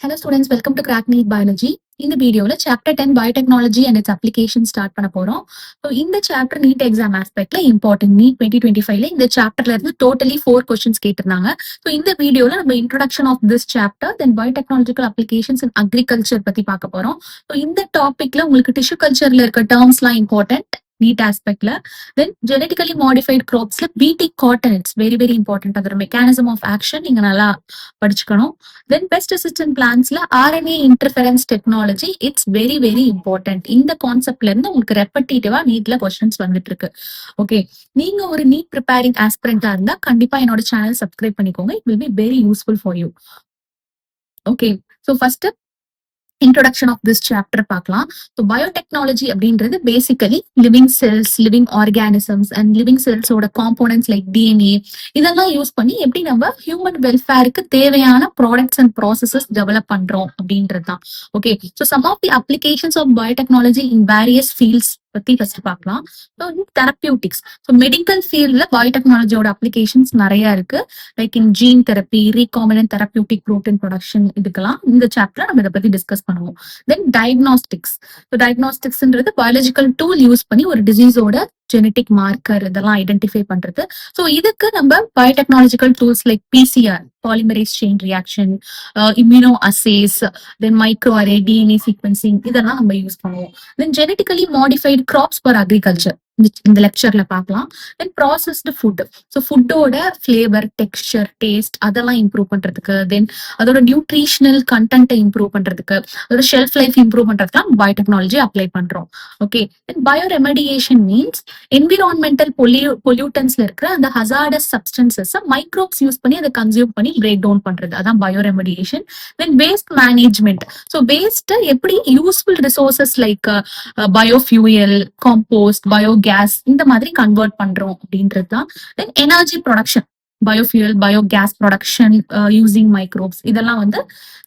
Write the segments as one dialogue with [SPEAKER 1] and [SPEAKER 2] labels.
[SPEAKER 1] Hello students, welcome to Crack Neat Biology. இந்த வீடியோல chapter 10 biotechnology and its application start பண்ண போறோம். So இந்த சாப்டர் நீட் எக்ஸாம் ஆஸ்பெக்ட்ல இம்பார்ட்டன்ட். நீட் 2025ல இந்த சாப்டர்ல இருந்து டோட்டலி 4 கொஸ்டின்ஸ் கேட்டிருந்தாங்க. ஸோ இந்த வீடியோல நம்ம introduction of this chapter then biotechnological applications in agriculture பத்தி பார்க்க போறோம். ஸோ இந்த டாபிக்ல உங்களுக்கு டிஷ்யூ கல்ச்சர்ல இருக்க டேர்ம்ஸ்லாம் இம்பார்ட்டன்ட் நீட் ஆஸ்பெக்ட்ல. தென் ஜெனட்டிக்கலி மாடிஃபைட் கிராப்ஸ்ல BT cotton it's very very important. அதோட மெக்கானிசம் ஆஃப் ஆக்ஷன் நீங்க நல்லா படிச்சுக்கணும். தென் பெஸ்ட் அசிஸ்டன்ட் பிளான்ஸ்ல RNA interference technology it's very very important. இந்த கான்செப்ட்ல இருந்து உங்களுக்கு ரெப்படேட்டிவா நீட்ல கொஸ்டின்ஸ் வந்துட்டு இருக்கு. ஓகே, நீங்க ஒரு நீட் ப்ரிப்பேரிங் ஆஸ்பிரண்டா இருந்தா கண்டிப்பா என்னோட சேனல் சப்ஸ்கிரைப் பண்ணிக்கோங்க. It will be very useful for you. Okay, so first introduction of this chapter பார்க்கலாம். ஸோ பயோடெக்னாலஜி அப்படின்றது basically living cells, living organisms and living செல்ஸோட காம்போனன்ட்ஸ் லைக் டிஎன்ஏ இதெல்லாம் யூஸ் பண்ணி எப்படி நம்ம ஹியூமன் வெல்ஃபேருக்கு தேவையான ப்ராடக்ட்ஸ் அண்ட் ப்ராசஸஸ் டெவலப் பண்றோம் அப்படின்றது தான். Okay, so some of the applications of biotechnology in various fields பத்தி ஃபர்ஸ்ட் பார்க்கலாம். தெரப்பியூட்டிக்ஸ், ஸோ மெடிக்கல் ஃபீல்ட்ல பயோடெக்னாலஜியோட அப்ளிகேஷன்ஸ் நிறைய இருக்கு. Like in gene therapy, recombinant therapeutic protein production, இதுக்கெல்லாம் இந்த சாப்டர்ல நம்ம இதை பத்தி டிஸ்கஸ் பண்ணுவோம். தென் டயக்னாஸ்டிக்ஸ், ஸோ டயக்னாஸ்டிக்ஸ்ன்றது பயாலஜிக்கல் டூல் யூஸ் பண்ணி ஒரு டிசீஸோட ஜெனட்டிக் மார்க்கர் இதெல்லாம் ஐடென்டிஃபை பண்றது. ஸோ இதுக்கு நம்ம biotechnological tools like PCR, polymerase chain reaction, immunoassays, தென் மைக்ரோ அரே, டிஎன்ஏ சீக்வன்சிங் இதெல்லாம் நம்ம யூஸ் பண்ணுவோம். Then genetically modified crops for agriculture இந்த லெக்சர்ல பார்க்கலாம். தென் ப்ராசஸ்டு ஃபுட், ஸோ ஃபுட்டோட ஃபிளேவர், டெக்ஸ்சர், டேஸ்ட் அதெல்லாம் இம்ப்ரூவ் பண்றதுக்கு, தென் அதோட நியூட்ரிஷனல் கண்டென்ட்டை இம்ப்ரூவ் பண்றதுக்கு, அதோட ஷெல்ஃப் லைஃப் இம்ப்ரூவ் பண்றதுக்குலாம் பயோடெக்னாலஜி அப்ளை பண்றோம். Okay, then bioremediation means environmental பொல்யூட்டன்ஸ்ல இருக்கிற அந்த ஹசார்டஸ் சப்ஸ்டன்சஸ் மைக்ரோப்ஸ் யூஸ் பண்ணி அதை கன்சியூம் பண்ணி பிரேக் டவுன் பண்றது, அதான் bioremediation. Then waste management, so waste எப்படி useful resources like biofuel, compost, biogas இந்த மாதிரி கன்வெர்ட் பண்றோம் அப்படின்றது தான். Then energy production, biofuel, biogas production using microbes இதெல்லாம் வந்து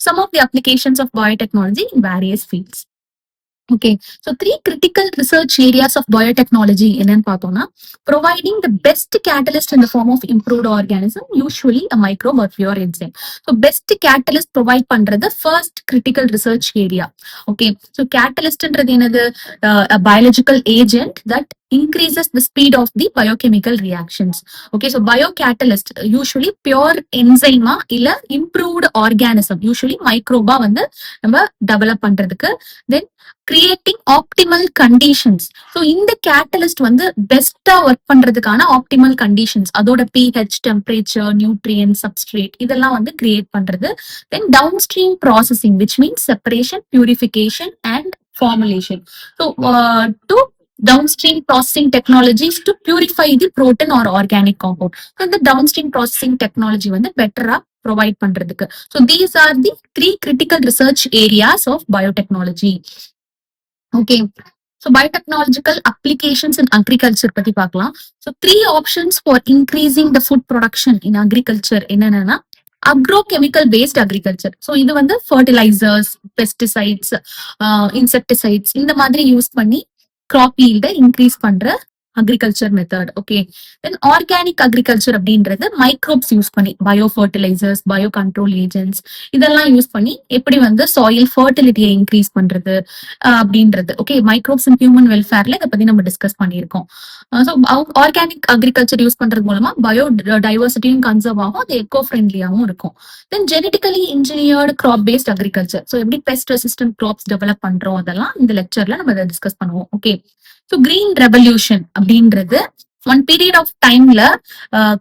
[SPEAKER 1] some of the applications of biotechnology in various fields. Okay, so 3 critical research areas of biotechnology என்னன்னு பார்த்தோம்னா, providing the best catalyst in the form of improved organism, usually a microbe or pure enzyme. So best catalyst provide பண்றது first critical research area. Okay, so catalystன்றது என்னது? A biological agent that increases the speed of the biochemical reactions. Okay, so biocatalyst usually pure enzyme இல்ல improved organism, usually microbe வந்து நம்ம develop பண்றதுக்கு. Then creating optimal conditions, so இந்த catalyst வந்து பெஸ்டா work பண்றதுக்கான optimal conditions, அதோட pH, temperature, nutrient, substrate இதெல்லாம் வந்து கிரியேட் பண்றது. Then downstream processing which means separation, purification and formulation. So to downstream processing technologies to purify the protein or organic compound. So the downstream processing technology வந்து பெட்டரா provide பண்றதுக்கு. So these are the 3 critical research areas of biotechnology. Okay, so biotechnological applications in agriculture பத்தி பார்க்கலாம். So 3 options for increasing the food production in agriculture என்னன்னா agrochemical based agriculture. So இது வந்து fertilizers, pesticides, insecticides இந்த மாதிரி use பண்ணி crop yield increase பண்ற agriculture method. Okay, தென் organic agriculture அப்படின்றது மைக்ரோப்ஸ் யூஸ் பண்ணி bio fertilisers, bio control agents இதெல்லாம் யூஸ் பண்ணி எப்படி வந்து சாயில் ஃபர்டிலிட்டியை இன்க்ரீஸ் பண்றது அப்படின்றது. ஓகே, மைக்ரோப்ஸ் இன் ஹியூமன் வெல்ஃபேர்ல இதை பத்தி நம்ம டிஸ்கஸ் பண்ணியிருக்கோம். ஸோ ஆர்கானிக் அக்ரிகல்ச்சர் யூஸ் பண்றது மூலமா பயோ டைவர்சிட்டியும் கன்சர்வ் ஆகும், அது எக்கோ ஃப்ரெண்ட்லியாகவும் இருக்கும். Then genetically engineered crop based agriculture, so எப்படி பெஸ்ட் ரெசிஸ்டன்ட் கிராப்ஸ் டெவலப் பண்றோம் அதெல்லாம் இந்த லெக்சர்ல நம்ம இதை டிஸ்கஸ் பண்ணுவோம். ஓகே, ஸோ கிரீன் ரெவல்யூஷன் அப்படின்றது ஒன் பீரியட் ஆஃப் டைம்ல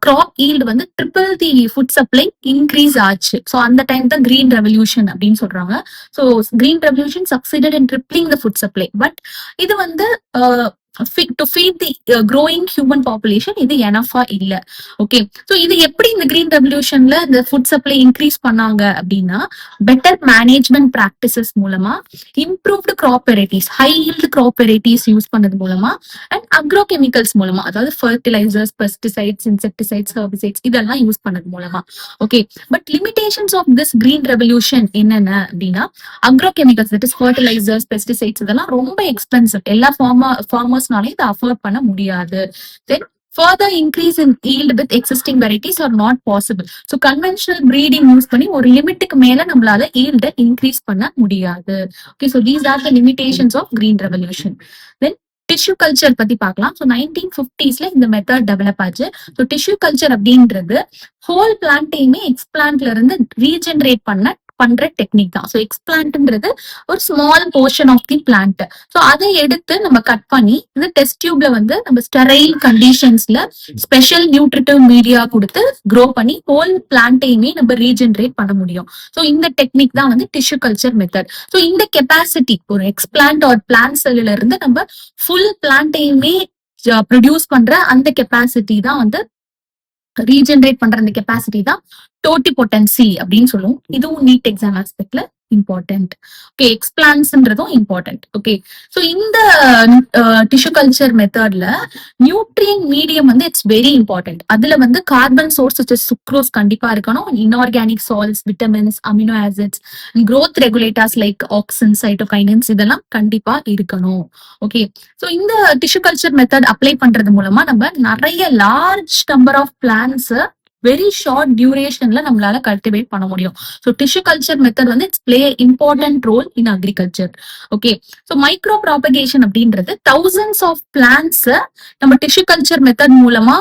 [SPEAKER 1] கிராப் ஈல்டு வந்து triple the food supply increase ஆச்சு. ஸோ அந்த டைம் தான் கிரீன் ரெவல்யூஷன் அப்படின்னு சொல்றாங்க. So green revolution succeeded in tripling the food supply. But இது வந்து to feed the growing human population இது எனஃபா இல்ல. ஓகே, சோ இது எப்படி இந்த கிரீன் ரெவல்யூஷன்ல இந்த ஃபுட் சப்ளை இன்க்ரீஸ் பண்ணாங்க அப்படின்னா பெட்டர் மேனேஜ்மெண்ட் பிராக்டிசஸ் மூலமா, improved crop varieties, high yield crop varieties use பண்ணது மூலமா, அண்ட் அக்ரோ கெமிக்கல்ஸ் மூலமா, அதாவது ஃபர்டிலைசர்ஸ், பெஸ்டிசைட்ஸ், இன்செக்டிசைட்ஸ், ஹெர்பிசைட்ஸ் இதெல்லாம் யூஸ் பண்ணது மூலமா. Okay, but limitations of this green revolution என்னென்ன அப்படின்னா agrochemicals, that is fertilisers, pesticides இதெல்லாம் ரொம்ப எக்ஸ்பென்சிவ். எல்லா ஃபார்மர்ஸ்னாலே இதை அஃபோர்ட் பண்ண முடியாது. தென் further increase in yield with existing varieties are not possible. So conventional breeding use பண்ணி ஒரு லிமிட்டுக்கு மேல நம்மளால yield increase பண்ண முடியாது. Okay, so these are the limitations of green revolution. Then tissue culture பத்தி பார்க்கலாம். ஸோ 1950s இந்த மெத்தட் டெவலப் ஆச்சு. ஸோ டிஷ்யூ கல்ச்சர் அப்படின்றது ஹோல் பிளான்ட்டையுமே எக்ஸ்பிளான்ட்ல இருந்து ரீஜெனரேட் பண்ற டெக்னிக் தான். ஸோ எக்ஸ்பிளான்ட்ன்றது ஒரு small portion of the plant. So அதை எடுத்து நம்ம கட் பண்ணி இந்த டெஸ்ட் டியூப்ல வந்து நம்ம ஸ்டெரைல் கண்டிஷன்ஸ்ல ஸ்பெஷல் நியூட்ரிட்டிவ் மீடியா கொடுத்து க்ரோ பண்ணி ஹோல் பிளான்ட்டையுமே நம்ம ரீஜெனரேட் பண்ண முடியும். ஸோ இந்த டெக்னிக் தான் வந்து டிஷ்யூ கல்ச்சர் மெத்தட். ஸோ இந்த கெப்பாசிட்டி ஒரு எக்ஸ்பிளான்ட் ஒரு பிளான்ட் செல்லுல இருந்து நம்ம ஃபுல் பிளான்ட்டையுமே ப்ரொடியூஸ் பண்ற அந்த கெப்பாசிட்டி தான் வந்து ரீஜெனரேட் பண்ற அந்த கெப்பாசிட்டி தான் டோட்டிபொட்டன்சி அப்படின்னு சொல்லுவோம். இதுவும் நீட் எக்ஸாம் ஆஸ்பெக்ட்ல இம்பார்ட்டன்ட். ஓகே, எக்ஸ்பிளான்ட்ஸ்ன்றதும் இம்பார்ட்டன்ட். ஓகே, ஸோ இந்த டிஷ்யூ கல்ச்சர் மெத்தட்ல நியூட்ரியன் மீடியம் வந்து இட்ஸ் வெரி இம்பார்ட்டன்ட். அதுல வந்து கார்பன் சோர்ஸ் சுக்ரோஸ் கண்டிப்பா இருக்கணும், inorganic salts, vitamins, amino acids, growth regulators like auxin, cytokinins இதெல்லாம் கண்டிப்பா இருக்கணும். ஓகே, ஸோ இந்த டிஷ்யூ கல்ச்சர் மெத்தட் அப்ளை பண்றது மூலமா நம்ம நிறைய large number of plants very short டியூரேஷன்ல நம்மளால கல்டிவேட் பண்ண முடியும். ஸோ டிஷ்யூ கல்ச்சர் மெத்தட் வந்து it's play important role in agriculture. Okay, so micropropagation அப்படின்றது தௌசண்ட்ஸ் ஆஃப் பிளான்ட்ஸ் நம்ம டிஷ்யூ கல்ச்சர் மெத்தட் மூலமா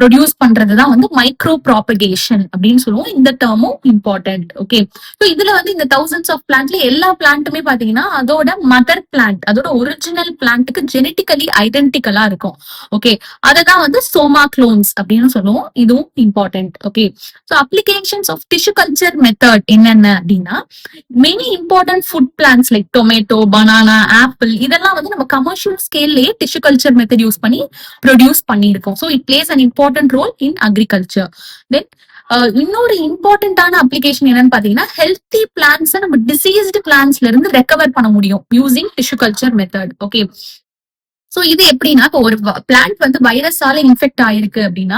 [SPEAKER 1] ப்ரொடியூஸ் பண்றது தான் வந்து மைக்ரோ ப்ராபகேஷன் அப்படின்னு சொல்லுவோம். இந்த டேர்மும் இம்பார்ட்டன்ட். ஓகே, ஸோ இதுல வந்து இந்த தௌசண்ட்ஸ் ஆஃப் பிளான்ட்ல எல்லா பிளான்ட்டுமே பாத்தீங்கன்னா அதோட மதர் பிளான்ட், அதோட ஒரிஜினல் பிளான்ட்டுக்கு ஜெனட்டிக்கலி ஐடென்டிக்கலா இருக்கும். ஓகே, அதை தான் வந்து சோமா குளோன்ஸ் அப்படின்னு சொல்லுவோம். இதுவும் important. Okay, so applications of tissue culture method என்னென்ன அப்படின்னா many important food plants like tomato, banana, apple இதெல்லாம் வந்து நம்ம கமர்ஷியல் ஸ்கேல்லேயே டிஷ்யூ கல்ச்சர் மெத்தட் யூஸ் பண்ணி ப்ரொடியூஸ் பண்ணியிருக்கோம். So it plays an important role in agriculture. Then இன்னொரு இம்பார்ட்டன்டான அப்ளிகேஷன் என்னன்னு பாத்தீங்கன்னா ஹெல்த்தி பிளான்ட்ஸ் நம்ம டிசீஸ்டு பிளான்ட்ஸ்ல இருந்து ரெக்கவர் பண்ண முடியும் using tissue culture method. Okay, so இது எப்படின்னா இப்போ ஒரு பிளான்ட் வந்து வைரஸால இன்ஃபெக்ட் ஆயிருக்கு அப்படின்னா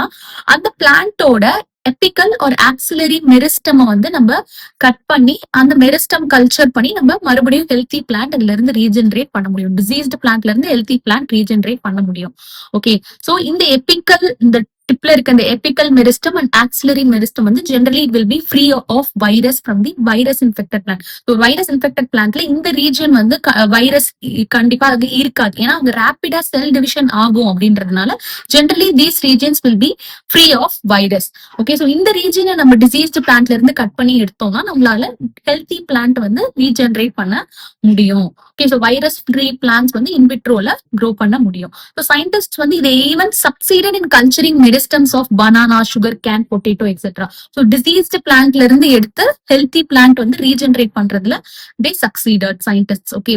[SPEAKER 1] அந்த பிளான்ட்டோட எபிக்கல் ஒரு ஆக்சிலரி மெரிஸ்டம் வந்து நம்ம கட் பண்ணி அந்த மெரிஸ்டம் கல்ச்சர் பண்ணி நம்ம மறுபடியும் ஹெல்த்தி பிளான்ட் அதுல இருந்து ரீஜெனரேட் பண்ண முடியும். டிசீஸ்டு பிளான்ட்ல இருந்து ஹெல்த்தி பிளான்ட் ரீஜெனரேட் பண்ண முடியும். ஓகே, சோ இந்த எபிக்கல் இந்த டிப்ல இருக்க இந்த apical meristem and axillary meristem வந்து generally it will be free of virus from the virus infected plant. So virus infected பிளான்ட்ல இந்த ரீஜன் வந்து வைரஸ் கண்டிப்பா அது இருக்காது, ஏன்னா அவங்க ரேபிடா செல் டிவிஷன் ஆகும் அப்படின்றதுனால generally these regions will be free of virus. Okay, so இந்த ரீஜனை நம்ம டிசீஸ்டு பிளான்ட்ல இருந்து கட் பண்ணி எடுத்தோம்னா நம்மளால ஹெல்த்தி பிளான்ட் வந்து ரீஜெனரேட் பண்ண முடியும். Okay, so virus free plants வந்து இன்விட்ரோல க்ரோ பண்ண முடியும். ஸோ சயின்டிஸ்ட் வந்து இதை even succeeded in culturing meristems of banana, sugarcane, potato et cetera. So diseased பிளான்ட்ல இருந்து எடுத்து ஹெல்த்தி பிளான்ட் வந்து ரீஜெனரேட் பண்றதுல they succeeded scientist. Okay,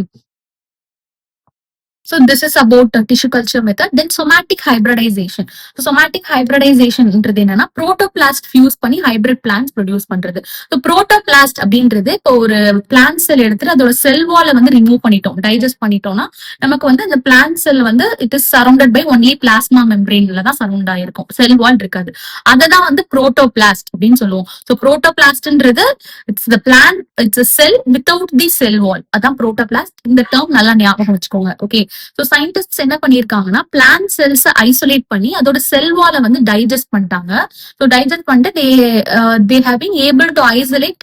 [SPEAKER 1] so this is about tissue culture method. Then somatic hybridization. So somatic hybridization ன்றது என்னன்னா protoplast fuse பண்ணி hybrid plants produce பண்றது. So protoplast அப்படின்றது இப்போ ஒரு பிளான்ட் செல் எடுத்துட்டு அதோட செல் வாலை வந்து ரிமூவ் பண்ணிட்டோம், டைஜஸ்ட் பண்ணிட்டோம்னா நமக்கு வந்து அந்த பிளான்ட் செல் வந்து it is surrounded by only plasma மெம்பரேன்ல தான் சரௌண்ட் ஆயிருக்கும், செல் வால் இருக்காது. அதை தான் வந்து புரோட்டோபிளாஸ்ட் அப்படின்னு சொல்லுவோம். ஸோ புரோட்டோபிளாஸ்ட்ன்றது it's the plant, it's a cell without the cell wall, அதான் புரோட்டோபிளாஸ்ட். இந்த டேர்ம் நல்லா ஞாபகம் வச்சுக்கோங்க. ஓகே, ஸோ சயின்டிஸ்ட் என்ன பண்ணிருக்காங்கன்னா பிளான்ட் செல்ஸ் ஐசோலேட் பண்ணி அதோட செல் வாலை வந்து டைஜஸ்ட் பண்ணிட்டாங்க. ஸோ டைஜஸ்ட் பண்ணிட்டு they have been able to isolate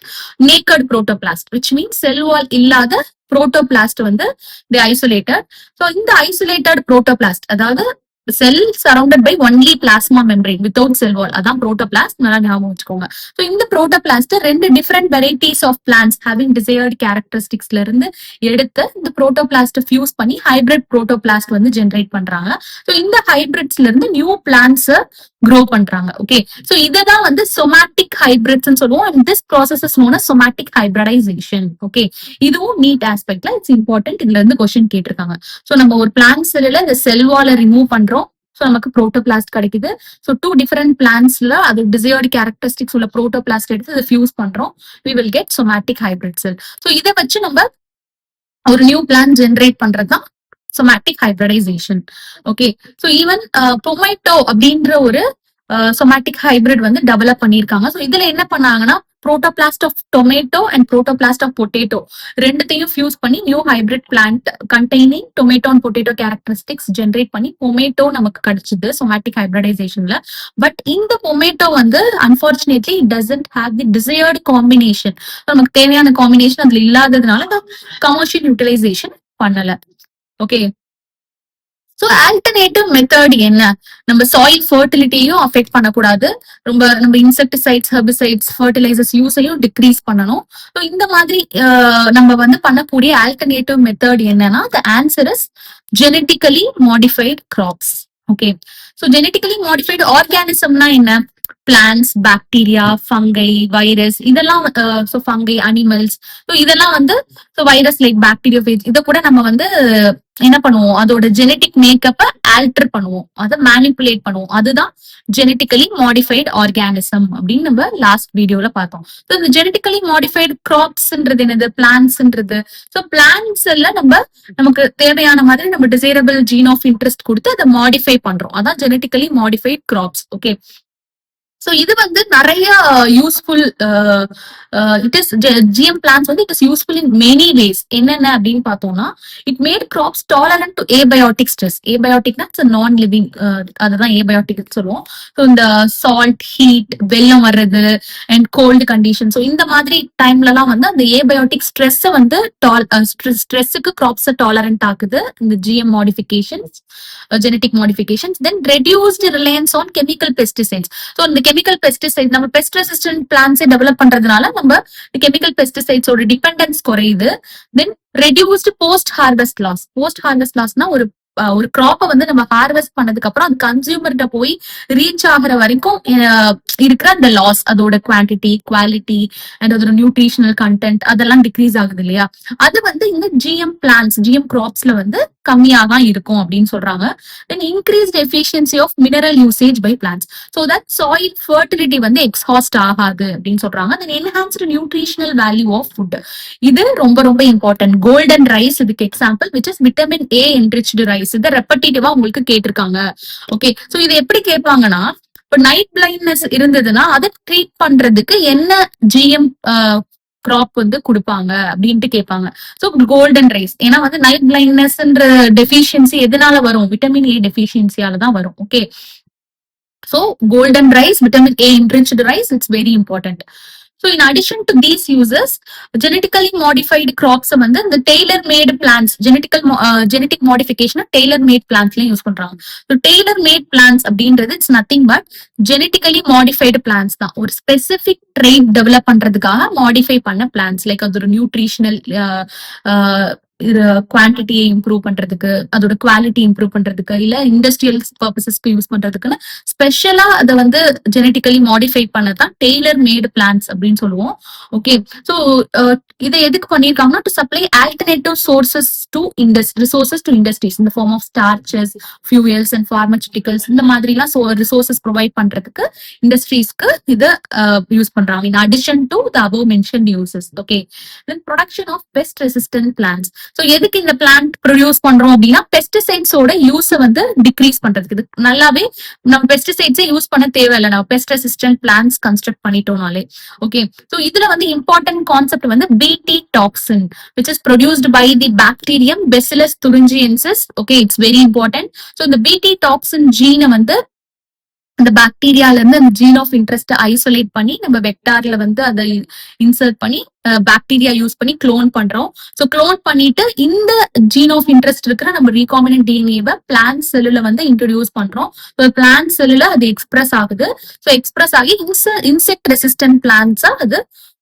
[SPEAKER 1] naked protoplast, which means cell wall இல்லாத புரோட்டோபிளாஸ்ட் வந்து they isolated. ஸோ இந்த ஐசோலேட்டட் புரோட்டோபிளாஸ்ட் அதாவது cell surrounded by only plasma membrane without cell wall, அதான் புரோட்டோபிளாஸ்ட், நல்லா ஞாபகம் வச்சுக்கோங்க. ஸோ இந்த புரோட்டோபிளாஸ்ட் ரெண்டு different varieties of plants having desired கேரக்டரிஸ்டிக்ஸ்ல இருந்து எடுத்து இந்த புரோட்டோபிளாஸ்ட் ஃபியூஸ் பண்ணி ஹைபிரிட் புரோட்டோபிளாஸ்ட் வந்து ஜெனரேட் பண்றாங்க. ஸோ இந்த ஹைபிரிட்ஸ்ல இருந்து நியூ பிளான்ட்ஸ் க்ரோ பண்றாங்க. ஓகே, ஸோ இததான் வந்து சொமாட்டிக் ஹைபிரிட்ஸ் சொல்லுவோம். And this process is known as somatic hybridisation. Okay, இதுவும் நீட் ஆஸ்பெக்ட்ல இட்ஸ் இம்பார்ட்டன்ட். இதுல இருந்து கொஸ்டின் கேட்டிருக்காங்க. ஸோ நம்ம ஒரு பிளான்ட் செல்ல இந்த செல் வாலை ரிமூவ் பண்றோம், ஸோ நமக்கு புரோட்டோபிளாஸ்ட் கிடைக்குது. ஸோ டூ டிஃபரெண்ட் பிளான்ட்ஸ்ல அது டிசையர்ட் கேரக்டரிஸ்டிக்ஸ் உள்ள புரோட்டோபிளாஸ்ட் எடுத்து இதை ஃபியூஸ் பண்றோம், we will get somatic hybrid cell. So இதை வச்சு நம்ம ஒரு நியூ பிளான்ட் ஜெனரேட் பண்றதுதான் somatic hybridization. Okay, so even tomato அப்படின்ற ஒரு somatic hybrid வந்து டெவலப் பண்ணிருக்காங்க. ஸோ இதுல என்ன பண்ணாங்கன்னா protoplast of tomato and protoplast of potato ரெண்டுத்தையும் ஃபியூஸ் பண்ணி new hybrid plant containing tomato and potato characteristics generate பண்ணி பொமேட்டோ நமக்கு கிடைச்சது சொமேட்டிக் ஹைபிரிடைசேஷன்ல. பட் இந்த பொமேட்டோ வந்து unfortunately it doesn't have the desired combination. நமக்கு தேவையான காம்பினேஷன் அதுல இல்லாததுனால கமர்ஷியல் யூட்டிலைசேஷன் பண்ணல. ஓகே, சோ ஆல்டர்னேட்டிவ் மெத்தட் என்ன? நம்ம சாயில் ஃபர்டிலிட்டியும் அஃபெக்ட் பண்ணக்கூடாது, நம்ம இன்செக்டிசைட்ஸ், ஹெர்பிசைட்ஸ், ஃபர்டிலைசர்ஸ் யூஸையும் டிக்ரீஸ் பண்ணணும். ஸோ இந்த மாதிரி நம்ம வந்து பண்ணக்கூடிய ஆல்டர்னேட்டிவ் மெத்தட் என்னன்னா, the answer is genetically modified crops. Okay, so genetically modified ஆர்கானிசம்னா என்ன? பிளான்ஸ், பாக்டீரியா, ஃபங்கை, வைரஸ், இதெல்லாம் ஃபங்கை, அனிமல்ஸ், இதெல்லாம் வந்து வைரஸ் லைக் பாக்டீரியா ஃபேஜ் இதை கூட நம்ம வந்து என்ன பண்ணுவோம், அதோட ஜெனட்டிக் மேக்கப்பை ஆல்டர் பண்ணுவோம், அதை மேனிப்புலேட் பண்ணுவோம். அதுதான் ஜெனட்டிக்கலி மாடிஃபைட் ஆர்கானிசம் அப்படின்னு நம்ம லாஸ்ட் வீடியோல பார்த்தோம். ஸோ இந்த ஜெனட்டிக்கலி மாடிஃபைட் கிராப்ஸ்ன்றது என்னது? பிளான்ட்ஸ்ன்றது. ஸோ பிளான்ட்ஸ் எல்லாம் நமக்கு தேவையான மாதிரி நம்ம டிசைரபிள் ஜீன் ஆஃப் இன்ட்ரெஸ்ட் கொடுத்து அதை மாடிஃபை பண்றோம். அதான் genetically modified crops. Okay, so இது வந்து நிறைய useful it is GM plants வந்து it is useful in many ways. என்னென்ன அப்படின்னு பார்த்தோம்னா, it made crops tolerant to abiotic stress. ஏபயோட்டிக்னா இட்ஸ் நான் லிவிங், அதுதான் ஏபயோட்டிக் சொல்லுவோம். ஸோ இந்த சால்ட், ஹீட், வெள்ளம் வர்றது அண்ட் கோல்டு கண்டிஷன், ஸோ இந்த மாதிரி டைம்லலாம் வந்து அந்த ஏபயோட்டிக் ஸ்ட்ரெஸ்ஸை வந்து ஸ்ட்ரெஸ்ஸுக்கு கிராப்ஸை டாலரண்ட் ஆகுது இந்த GM modifications, genetic modifications. Then reduced reliance on chemical pesticides. So இந்த கெமிக்கல் பெஸ்டிசைட் நம்ம பெஸ்ட் ரெசிஸ்டன்ட் பிளான்ஸை டெவலப் பண்றதுனால நம்ம கெமிக்கல் பெஸ்டிசைட்ஸோட டிபெண்டன்ஸ் குறையுது. Then reduced post harvest loss. Post harvest லாஸ்னா ஒரு கிராப்பை வந்து நம்ம ஹார்வெஸ்ட் பண்ணதுக்கு அப்புறம் அது கன்சியூமர்கிட்ட போய் ரீச் ஆகுற வரைக்கும் இருக்கிற அந்த லாஸ், அதோட குவான்டிட்டி, குவாலிட்டி அண்ட் அதோட நியூட்ரிஷனல் கண்டென்ட் அதெல்லாம் டிக்ரீஸ் ஆகுது இல்லையா? அது வந்து இந்த ஜிஎம் பிளான்ஸ், ஜிஎம் கிராப்ஸ்ல வந்து கம்மியா தான் இருக்கும் அப்படின்னு சொல்றாங்க. Then increased efficiency of mineral usage by plants, so that soil fertility வந்து எக்ஸ்ஹாஸ்ட் ஆகாது அப்படின்னு சொல்றாங்க. Then enhanced nutritional value of food, இது ரொம்ப ரொம்ப இம்பார்ட்டன்ட். கோல்டன் ரைஸ் இதுக்கு example, which is vitamin A enriched rice. இதை ரெப்படேட்டிவா உங்களுக்கு கேட்டிருக்காங்க. ஓகே, ஸோ இது எப்படி கேட்பாங்கன்னா, இப்போ நைட் பிளைண்ட்னஸ் இருந்ததுன்னா அதை ட்ரீட் பண்றதுக்கு என்ன ஜிஎம் கிராப் வந்து கொடுப்பாங்க அப்படின்ட்டு கேட்பாங்க. ஸோ கோல்டன் ரைஸ், ஏன்னா வந்து நைட் பிளைண்ட்னஸ்ன்ற டெஃபிஷியன்சி எதனால வரும்? விட்டமின் ஏ டெஃபிஷியன்சியால தான் வரும். Okay, so golden rice, vitamin A enriched rice, it's very important. So in addition to these uses, genetically modified crops வந்து இந்த tailor made plants, genetic modification tailor made plants use பண்றாங்க. So tailor made plants அப்படின்றது it's nothing but genetically modified plants தான். ஒரு specific trait develop பண்றதுக்காக modify பண்ண plans, like அதோட nutritional குவான்டிட்டியை improve பண்றதுக்கு, அதோட குவாலிட்டி இம்ப்ரூவ் பண்றதுக்கு, இல்ல இண்டஸ்ட்ரியல் பர்பசஸ்க்கு யூஸ் பண்றதுக்குன்னு ஸ்பெஷலா அதை வந்து ஜெனட்டிக்கலி மாடிஃபை பண்ணதான் டெய்லர் மேடு பிளான்ஸ் அப்படின்னு சொல்லுவோம். ஓகே, ஸோ இதை எதுக்கு பண்ணிருக்காங்கன்னா, to supply alternative sources to industries இந்த form of starches, fuels and pharmaceuticals, இந்த மாதிரி எல்லாம் ரிசோர்சஸ் ப்ரொவைட் பண்றதுக்கு இண்டஸ்ட்ரீஸ்க்கு இதை யூஸ் பண்றாங்க. In addition to the above mentioned uses. Okay, then production of pest resistant plants. So எதுக்கு இந்த பிளான்ட் ப்ரொடியூஸ் பண்றோம் அப்படின்னா, பெஸ்டிசைட்ஸோட யூஸ வந்து டிக்ரீஸ் பண்றதுக்கு. இது நல்லாவே நம்ம பெஸ்டிசைட்ஸே யூஸ் பண்ண தேவையில்லை, நம்ம பெஸ்ட் ரெசிஸ்டன்ட் பிளான்ஸ் கன்ஸ்ட்ரக்ட் பண்ணிட்டோம்னாலே. ஓகே, சோ இதுல வந்து இம்பார்ட்டன்ட் கான்செப்ட் வந்து BT toxin, which is produced by the bacterium Bacillus thuringiensis. Okay, it's very important. So இந்த பிடி டாக்ஸின் ஜீனை வந்து அந்த பாக்டீரியால இருந்து அந்த ஜீன் ஆஃப் இன்ட்ரெஸ்ட் ஐசோலேட் பண்ணி நம்ம வெக்டார்ல வந்து அதை இன்சர்ட் பண்ணி பாக்டீரியா யூஸ் பண்ணி க்ளோன் பண்றோம். ஸோ க்ளோன் பண்ணிட்டு இந்த ஜீன் ஆஃப் இன்ட்ரெஸ்ட் இருக்கிற நம்ம ரீகாம்பினன்ட் டிஎன்ஏவை பிளான்ட் செல்லுல வந்து இன்ட்ரோடியூஸ் பண்றோம். பிளான்ட் செல்லுல அது எக்ஸ்பிரஸ் ஆகுது. ஸோ எக்ஸ்பிரஸ் ஆகி இன்செக்ட் ரெசிஸ்டன்ட் பிளான்ட்ஸா அது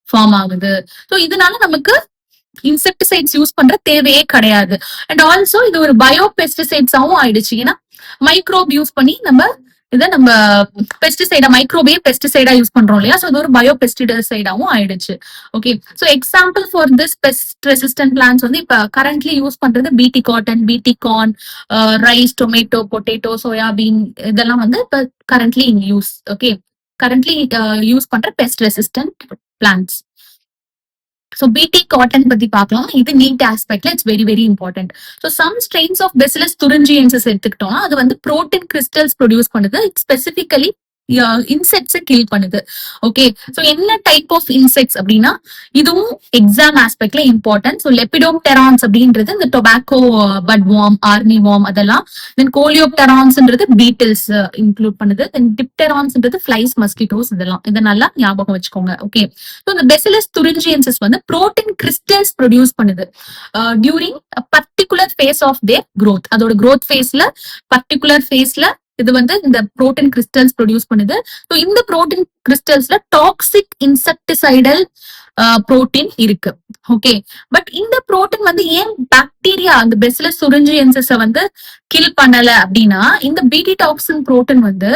[SPEAKER 1] ஃபார்ம் ஆகுது. ஸோ இதனால நமக்கு இன்செக்டிசைட்ஸ் யூஸ் பண்ற தேவையே கிடையாது. அண்ட் ஆல்சோ இது ஒரு பயோ பெஸ்டிசைட்ஸாவும் ஆயிடுச்சு. ஏன்னா மைக்ரோப் யூஸ் பண்ணி நம்ம பெஸ்டிசைடா, மைக்ரோபே பெஸ்டிசைடா யூஸ் பண்றோம் இல்லையா? சோ இது ஒரு பயோ பெஸ்டிசைடாவும் ஆயிடுச்சு. Okay, so example for this pest resistant plants வந்து இப்ப கரண்ட்லி யூஸ் பண்றது BT cotton, BT corn, rice, tomato, potato, soybean, இதெல்லாம் வந்து இப்ப currently in use. Okay, currently use பண்ற pest resistant plants. So BT cotton பத்தி பார்க்கலாம். இது நீட் ஆஸ்பெக்ட்ல it's very very important. So some strains of Bacillus thuringiensis எடுத்துக்கிட்டோம்னா அது வந்து புரோட்டீன் கிறிஸ்டல்ஸ் ப்ரொடியூஸ் பண்ணுது. இட் ஸ்பெசிபிகலி இன்செக்ட்ஸை கில் பண்ணுது. ஓகே, ஸோ என்ன டைப் ஆஃப் இன்செக்ட்ஸ் அப்படின்னா இதுவும் எக்ஸாம் ஆஸ்பெக்ட்ல இம்பார்ட்டன்ட். ஸோ லெபிடோப்டெரான்ஸ் அப்படின்றது இந்த tobacco but warm, army warm அதெல்லாம். தென் கோலியோப்டெரான்ஸ்ன்றது பீட்டில்ஸ் இன்க்ளூட் பண்ணுது. தென் டிப்டெரான்ஸ்ன்றது ஃபிளைஸ், மஸ்கிட்டோஸ் இதெல்லாம். இதை நல்லா ஞாபகம் வச்சுக்கோங்க. ஓகே, ஸோ இந்த பெசிலஸ் துரிஞ்சியன்சிஸ் வந்து புரோட்டீன் கிறிஸ்டல்ஸ் ப்ரொடியூஸ் பண்ணுது during particular phase of their growth. அதோட growth ஃபேஸ்ல பர்டிகுலர் ஃபேஸ்ல இது வந்து இந்த புரோட்டீன் கிறிஸ்டல்ஸ் ப்ரொடியூஸ் பண்ணுது. ஸோ இந்த புரோட்டீன் கிறிஸ்டல்ஸ்ல டாக்ஸிக் இன்செக்டிசைடல் புரோட்டீன் இருக்கு. ஓகே, பட் இந்த புரோட்டீன் வந்து ஏன் பாக்டீரியா அந்த பெசிலஸ் துரிஞ்சியன்சிஸ வந்து கில் பண்ணல அப்படின்னா இந்த பிடி டாக்ஸின் புரோட்டீன் வந்து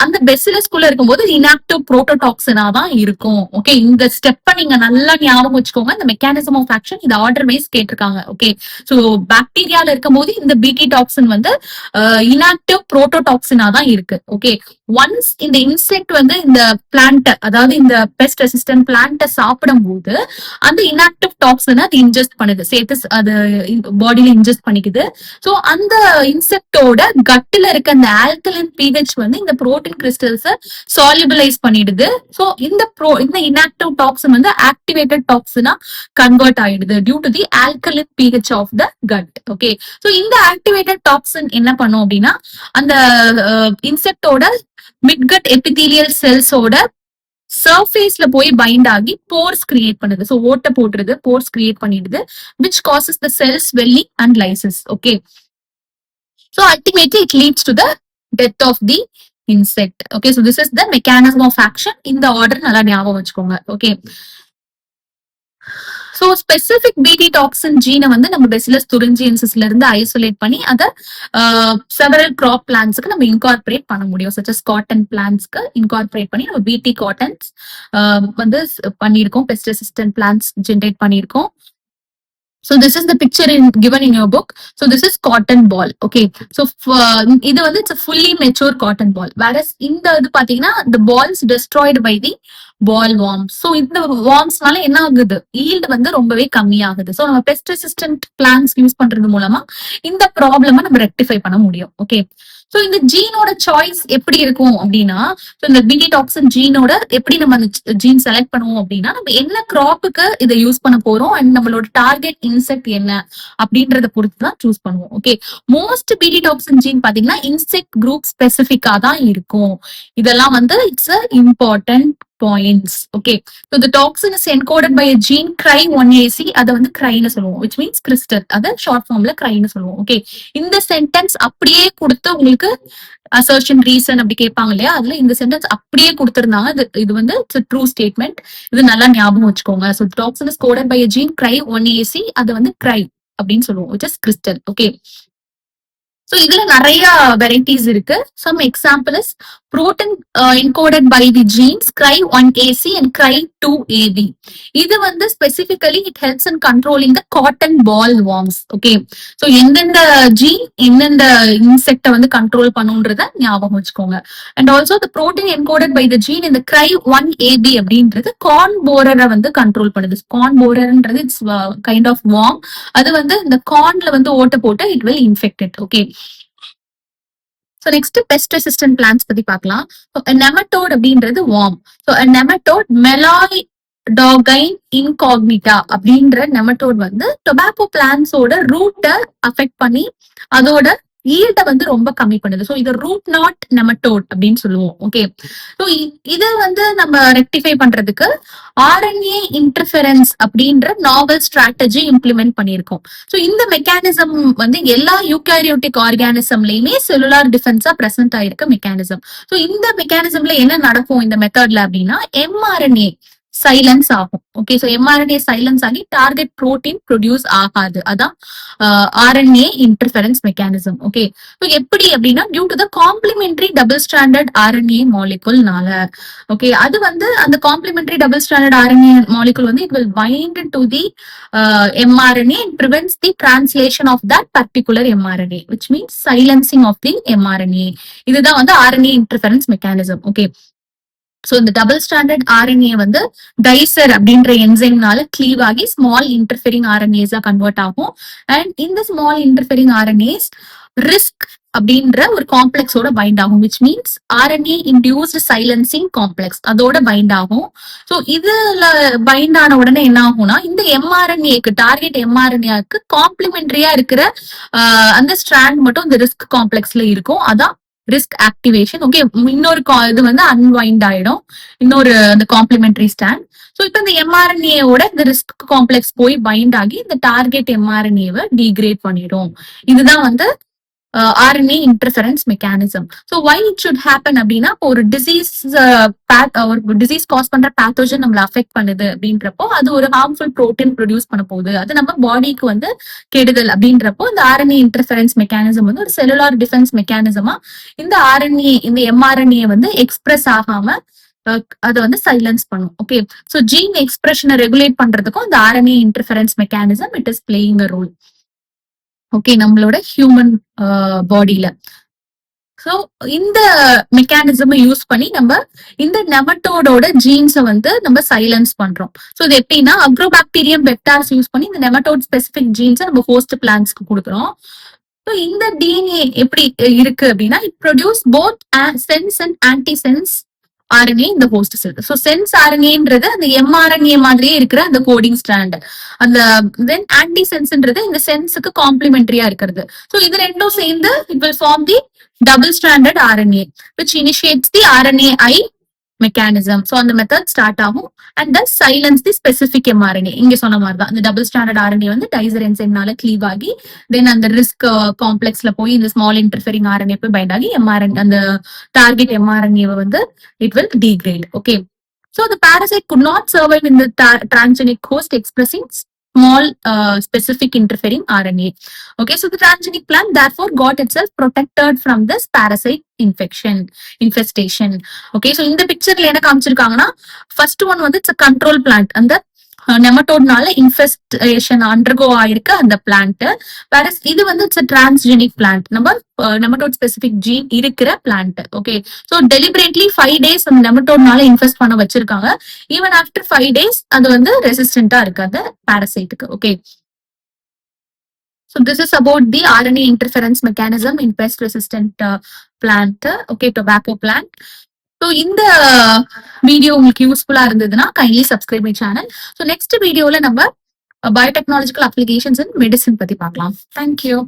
[SPEAKER 1] அந்த பெசிலஸ்குள்ள இருக்கும்போது இன்ஆக்டிவ் புரோட்டோடாக்சினா தான் இருக்கும். ஓகே, இந்த ஸ்டெப்பை நீங்க நல்லா ஞாபகம் வச்சுக்கோங்க. இந்த மெக்கானிசம் ஆஃப் ஆக்ஷன் இது ஆர்டர் வைஸ் கேட்டிருக்காங்க. ஓகே, சோ பாக்டீரியால இருக்கும்போது இந்த பிடி டாக்சின் வந்து இன்ஆக்டிவ் புரோட்டோடாக்சினா தான் இருக்கு. ஓகே, ஒன்ஸ் இந்த இன்செக்ட் வந்து இந்த பிளான்ட், அதாவது இந்த பெஸ்ட் ரெசிஸ்டன்ட் பிளான்ட்டை சாப்பிடும் போது அந்த இன்ஆக்டிவ் டாக்சினை அது இன்ஜெஸ்ட் பண்ணுது, சேர்த்து அது பாடியில இன்ஜெஸ்ட் பண்ணிக்குது. சோ அந்த இன்செக்டோட கட்டுல இருக்க அந்த ஆல்கலின் பிஹெச் வந்து இந்த புரோட்டீன் கிறிஸ்டல்ஸை சால்யூபிளைஸ் பண்ணிடுது. சோ இந்த இன்ஆக்டிவ் டாக்சின் வந்து ஆக்டிவேட்டட் டாக்சினா கன்வெர்ட் ஆயிடுது due to the alkaline pH of the gut. Okay, so இந்த ஆக்டிவேட்டட் டாக்சின் என்ன பண்ணும் அப்படின்னா அந்த இன்செக்டோட மிட்கட் எபிதீலியல் செல்ஸோட சர்ஃபேஸ்ல போய் பைண்ட் ஆகி போர்ஸ் கிரியேட் பண்ணுது. சோ ஓட்ட போட்டுருது, போர்ஸ் கிரியேட் பண்ணிடுது, which causes the cell swelling and lysis. Okay, so ultimately it leads to the death of the insect. Okay, so this is the mechanism of action. In the order நல்லா ஞாபகம் வச்சுக்கோங்க. Okay, so specific பிடி toxin ஜீனை வந்து நம்ம bezels துரிஞ்சியன்சிஸ்ல இருந்து isolate பண்ணி அதை several graph பிளான்ஸ்க்கு நம்ம இன்கார்பரேட் பண்ண முடியும். சச்சஸ் காட்டன் பிளான்ஸ்க்கு இன்கார்பரேட் பண்ணி நம்ம பிடி காட்டன்ஸ் வந்து பண்ணியிருக்கோம், பெஸ்ட் ரெசிஸ்டன்ட் பிளான்ஸ் ஜென்ரேட் பண்ணியிருக்கோம். So this is the picture given in your book. So this is cotton ball. Okay, so இது வந்து it's a fully mature cotton ball. Whereas இந்த இது பாத்தீங்கன்னா the balls destroyed by the ball worms. So இந்த wormsனால என்ன ஆகுது, yield வந்து ரொம்பவே கம்மி ஆகுது. So நம்ம pest resistant plants யூஸ் பண்றது மூலமா இந்த ப்ராப்ளம நம்ம ரெக்டிஃபை பண்ண முடியும். ஓகே, சோ இந்த ஜீனோட சாய்ஸ் எப்படி இருக்கும் அப்படின்னா இந்த பிடி டாக்சின் ஜீனோட எப்படி நம்ம அந்த ஜீன் செலக்ட் பண்ணுவோம் அப்படின்னா நம்ம என்ன கிராப்புக்கு இதை யூஸ் பண்ண போறோம் அண்ட் நம்மளோட டார்கெட் இன்செக்ட் என்ன அப்படின்றத பொறுத்து தான் சூஸ் பண்ணுவோம். ஓகே, மோஸ்ட் பிடி டாக்சின் ஜீன் பாத்தீங்கன்னா இன்செக்ட் குரூப் ஸ்பெசிபிக்கா தான் இருக்கும். இதெல்லாம் வந்து it's a important points. Okay, so the toxin is encoded by a gene cry1AC. அதை வந்து cry-னு சொல்லுவோம், which means crystal. அதை ஷார்ட் ஃபார்ம்ல cry-னு சொல்லுவோம். ஓகே, இந்த சென்டென்ஸ் அப்படியே கொடுத்து உங்களுக்கு அசர்ஷன் ரீசன் அப்படி கேட்பாங்க இல்லையா, அதுல இந்த சென்டென்ஸ் அப்படியே கொடுத்திருந்தாங்க. இது வந்து ட்ரூ ஸ்டேட்மெண்ட், இது நல்லா ஞாபகம் வச்சுக்கோங்க. So the toxin is coded by a gene cry1AC. அதை வந்து cry அப்படின்னு சொல்லுவோம், which is crystal. Okay, so இதுல நிறைய வெரைட்டிஸ் இருக்கு. Some example is protein encoded by the genes cry1AC and cry2AB. இது வந்து specifically it helps in controlling the cotton ball worms. Okay, so எந்தெந்த ஜீன் எந்தெந்த இன்செக்ட வந்து கண்ட்ரோல் பண்ணுன்றத ஞாபகம் வச்சுக்கோங்க. And also the protein encoded by the gene in the cry1AB அப்படின்றது corn borer வந்து control பண்ணுது. corn borerன்றது இட்ஸ் கைண்ட் ஆஃப் worm. அது வந்து இந்த கார்ன்ல வந்து ஓட்ட போட்டு it will infect it. Okay, so next pest resistant plants பத்தி பார்க்கலாம். So a nematode அப்படின்றது worm. So a nematode Meloidogyne incognita அப்படின்ற nematode வந்து டொபாக்கோ பிளான்ஸோட ரூட்டை அஃபெக்ட் பண்ணி அதோட ஈல்ட வந்து ரொம்ப கம்மி பண்ணுது. ஸோ இது ரூட் நாட் நெமட்டோட் அப்படின்னு சொல்லுவோம். ஓகே, ஸோ இதை வந்து நம்ம ரெக்டிஃபை பண்றதுக்கு ஆர்என்ஏ இன்டர்ஃபெரன்ஸ் அப்படின்ற நாவல் ஸ்ட்ராட்டஜி இம்ப்ளிமெண்ட் பண்ணியிருக்கோம். ஸோ இந்த மெக்கானிசம் வந்து எல்லா யூகாரியோட்டிக் ஆர்கானிசம்லயுமே செல்லுலார் டிஃபென்ஸா பிரசன்ட் ஆயிருக்க மெக்கானிசம். ஸோ இந்த மெக்கானிசம்ல என்ன நடக்கும் இந்த மெத்தட்ல அப்படின்னா எம்ஆர்என்ஏ சைலன்ஸ் ஆகும். ஓகே, சோ எம்ஆர்என்ஏ சைலன்ஸ் ஆகி டார்கெட் புரோட்டீன் ப்ரொடியூஸ் ஆகாது. அதான் RNA interference mechanism. Okay, so எப்படி அப்படின்னா due to the complementary double standard RNA மாலிகுல்னால. ஓகே, அது வந்து அந்த complementary double standard RNA molecule வந்து it will bind to the mRNA and prevents the translation of that particular mRNA, which means silencing of the mRNA. இதுதான் வந்து RNA interference mechanism. Okay, so இந்த double standard RNA வந்து Taisor அப்படின்ற என்சைம்னால cleave ஆகி small இன்டர்ஃபெரிங் ஆர்என்ஏஸா convert ஆகும். And இந்த small இன்டர்ஃபெரிங் RNase risk அப்படின்ற ஒரு காம்ப்ளெக்ஸோட பைண்ட் ஆகும், which means RNA induced silencing complex அதோட பைண்ட் ஆகும். ஸோ இதுல பைண்ட் ஆன உடனே என்ன ஆகும்னா, இந்த எம்ஆர்என்ஏக்கு டார்கெட் எம்ஆர்என்ஏக்கு காம்ப்ளிமெண்டரியா இருக்கிற அந்த ஸ்ட்ராண்ட் மட்டும் இந்த ரிஸ்க் காம்ப்ளெக்ஸ்ல இருக்கும். அதான் ரிஸ்க் ஆக்டிவேஷன். ஓகே, இன்னொரு இது வந்து அன்வைண்ட் ஆயிடும், இன்னொரு அந்த காம்ப்ளிமெண்டரி ஸ்டாண்ட். ஸோ இப்போ இந்த எம்ஆர்என்ஏவோட இந்த ரிஸ்க் காம்ப்ளெக்ஸ் போய் பைண்ட் ஆகி இந்த டார்கெட் எம்ஆர்என்ஏவை டீக்ரேட் பண்ணிடும். இதுதான் வந்து RNA interference mechanism. So why it should happen அப்படின்னா, இப்போ ஒரு டிசீஸ் காஸ் பண்ற பேத்தோஜன் நம்மள அஃபெக்ட் பண்ணுது அப்படின்றப்போ அது ஒரு ஹார்ம்ஃபுல் புரோட்டீன் ப்ரொடியூஸ் பண்ண போகுது, அது நம்ம பாடிக்கு வந்து கெடுதல் அப்படின்றப்போ இந்த RNA interference mechanism வந்து ஒரு செல்லுலார் டிஃபென்ஸ் மெக்கானிசமா இந்த RNA இந்த mRNA வந்து எக்ஸ்பிரஸ் ஆகாம அதை வந்து சைலன்ஸ் பண்ணும். ஓகே, ஸோ ஜீன் எக்ஸ்பிரஷனை ரெகுலேட் பண்றதுக்கும் இந்த RNA interference mechanism it is playing a role. Okay, நம்மளோட ஹியூமன் பாடியில. ஸோ இந்த மெக்கானிசம் யூஸ் பண்ணி நம்ம இந்த நெமட்டோடோட ஜீன்ஸை வந்து நம்ம சைலன்ஸ் பண்றோம். ஸோ இது எப்படின்னா, அக்ரோபாக்டீரியம் வெக்டார்ஸ் யூஸ் பண்ணி இந்த நெமட்டோட் ஸ்பெசிபிக் ஜீன்ஸை நம்ம ஹோஸ்ட் பிளான்ஸ்க்கு கொடுக்குறோம். ஸோ இந்த டிஎன்ஏ எப்படி இருக்கு அப்படின்னா, it produce both sense and anti sense RNA இந்த ஹோஸ்ட் செல். ஸோ சென்ஸ் RNAன்றது அந்த mRNA மாதிரியே இருக்கிற அந்த கோடிங் ஸ்ட்ராண்ட், அந்த தென் ஆன்டி சென்ஸ்ன்றது இந்த சென்ஸுக்கு காம்ப்ளிமெண்டரியா இருக்கிறது. ஸோ இது ரெண்டும் சேர்ந்து it will form the double stranded RNA which initiates the RNAi mechanism. So அந்த மெத்தட் ஸ்டார்ட் ஆகும் and that silence the specific mRNA. இங்க சொன்ன மாதிரி தான் இந்த டபுள் ஸ்டாண்டர்ட் RNA வந்து டைசர் என்சைம்னால க்ளீவ் ஆகி தென் அந்த ரிஸ்க் காம்ப்ளெக்ஸ்ல போய் இந்த ஸ்மால் இன்டர்ஃபெரிங் RNA போய் பைண்ட் ஆகி அந்த டார்கெட் mRNA வந்து it will degrade. Okay, so the parasite could not survive in the transgenic host expressing small specific interfering RNA. Okay, so the transgenic plant therefore got itself protected from this parasite infestation. Okay, so இந்த பிக்சர்ல என்ன காமிச்சிருக்காங்கன்னா, first one வந்து it's a control plant. அந்த நெமட்டோட்னால infestation undergo ஆயிருக்க அந்த plant. வேற இது வந்து இட்ஸ் டிரான்ஸ்ஜெனிக் பிளான்ட், நம்ம நெமட்டோட் ஸ்பெசிபிக் ஜீன் இருக்கிற plant. Okay, so deliberately 5 days அந்த நெமட்டோட்னால இன்ஃபெஸ்ட் பண்ண வச்சிருக்காங்க. ஈவன் ஆஃப்டர் 5 days அது வந்து ரெசிஸ்டன்டா இருக்கு அந்த பாரசைட்டுக்கு. Okay, so this is about the RNA interference mechanism in pest resistant plant. Okay, tobacco plant. So இந்த வீடியோ உங்களுக்கு யூஸ்ஃபுல்லா இருந்ததுன்னா kindly subscribe my channel. So next வீடியோல நம்ம பயோடெக்னாலஜிக்கல் அப்ளிகேஷன்ஸ் இன் மெடிசின் பத்தி பார்க்கலாம். தேங்க்யூ.